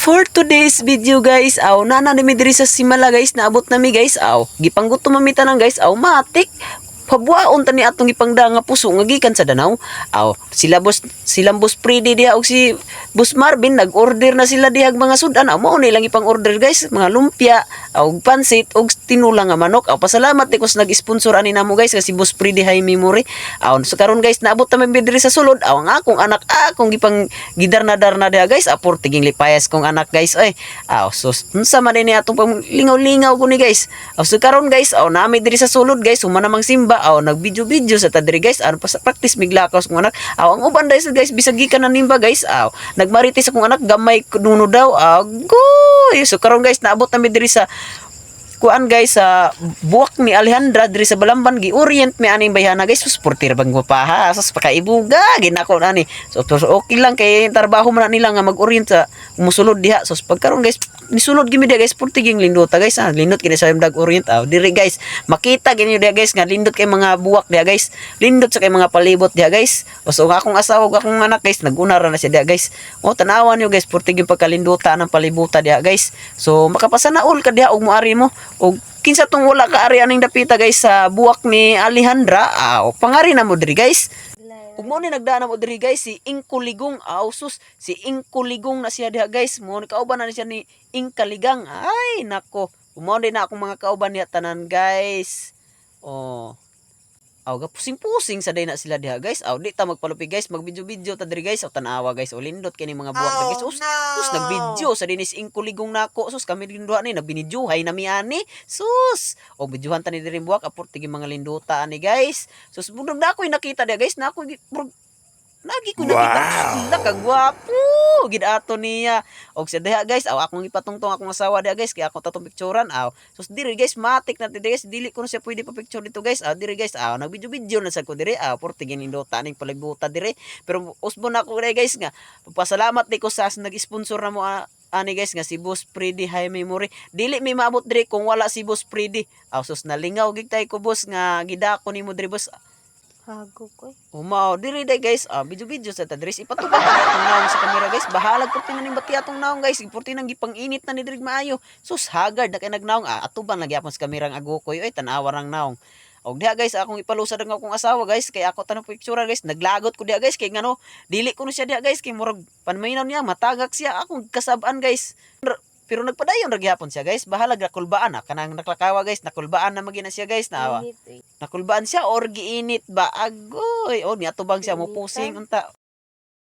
For today's video guys, nananimi diri sa Simala guys, naabot nami guys, gipanggut mamita nang guys, matik. Pabuaon tani atong ipangda nga puso nga gikan sa Danau. Silang boss Freddy diha og si Boss Marvin nag-order na sila dihag mga sudan. Mao ni lang ipang order guys, mga lumpia, og pansit og tinulang nga manok. Pasalamat ni kus nag-sponsor ani namo guys kasi Boss Freddy high memory. So karon guys naabot ta mi diri sa sulod. Ang akong anak akong gipang gidarna-darna diha guys, apor tiging lipayas kong anak guys. So unsa man ni atong pang lingaw-lingaw ko ni guys. So karon guys, nami diri sa sulod guys, humanamang simba. Nag-video sa tadiri guys, pa sa practice miglakaw sa kong anak. Ang uban guys bisag gikan na nimba guys. Nagmarites akong anak gamay nuno daw. Goy. So karon guys naabot nami diri sa kuan guys sa buwak ni Alejandra diri sa Balamban, gi-orient mi aning bayhana guys. Sportir bang mapaha sus pakaibuga ginako ani. So okay lang kay trabaho man nila nga mag-orient sa musulod diha. So pagkaron guys nisulod gimi diha guys, purtiging lindota guys. Lindot kini sa dag orient diri guys. Makita gini diha guys nga lindot kay mga buwak diha guys. Lindot sa kay mga palibot diha guys. So akong asawa ug akong anak guys nagunar na siya diha guys. Tanawan niyo guys, purtiging pagkalindota ng palibuta diha guys. So makapasanaol ka diha og moari mo. Og kinsa tong wala ka ari aning dapita guys sa buwak ni Alejandra, pangari na mo diri guys. Ug mo ni nagdaan mo diri guys si Ingkuligong, sus si Ingkuligong na siya diha guys. Mo ni kauban na siya ni Ingkaligang. Ay nako, mo din na akong mga kauban niya tanan guys. Pusing-pusing sa day na sila diha guys. Di ta magpalupi guys, mag-video ta diri guys. Tanawa guys, lindot kini mga buwak na guys. Sus nag-video sa dinis Ingkuligong nako. Sus kami din duha ni nagbinidyohay na mi ani. Sus videohan ta ni diri buwak, apor tigi mga lindota ani guys. Sus budog na ako'y nakita diha guys, na ako lagi ko nakita sila kagwapo gid ato niya. Og sa diha guys, akong ipatungtong akong asawa diha guys, kaya ako tatong picturean. So diri guys matik na diri guys, dili ko na siya pwede pa picture dito guys. Diri guys, nag-video na sa ko diri. Porti ginindota ning palibuta diri. Pero usbon ako diri guys nga pasalamat ni ko sa nag-sponsor na mo ani guys nga si Boss Freddy high memory. Dili mi maabot diri kung wala si Boss Freddy. Sus nalingaw gid tay ko boss nga gidako nimo diri boss. Hago ko. Mao diri day guys, video sa tadris ipatubag atong naong sa camera guys. Bahalag purti na ning bati atong naong guys. Purti nang gipang-init na ni diri maayo. Sus hagard na kay nagnaong. Atuban lagi apon sa camera ang agokoy. Tanawa rang naong. Og diha guys, akong ipalusad ang akong asawa guys, kay ako tanong picture guys. Naglagot ko diha guys kay ngano, dili ko na siya diha guys kay murag panmaynaw niya, matagak siya akong kasab-an guys. Pero nagpadayon ra gyapon siya guys. Bahalag nakulbaan kanang naklakawa guys, nakulbaan na magina siya guys na. Nakulbaan siya or giinit ba? Agoy. Niatubang siya mo pusing unta.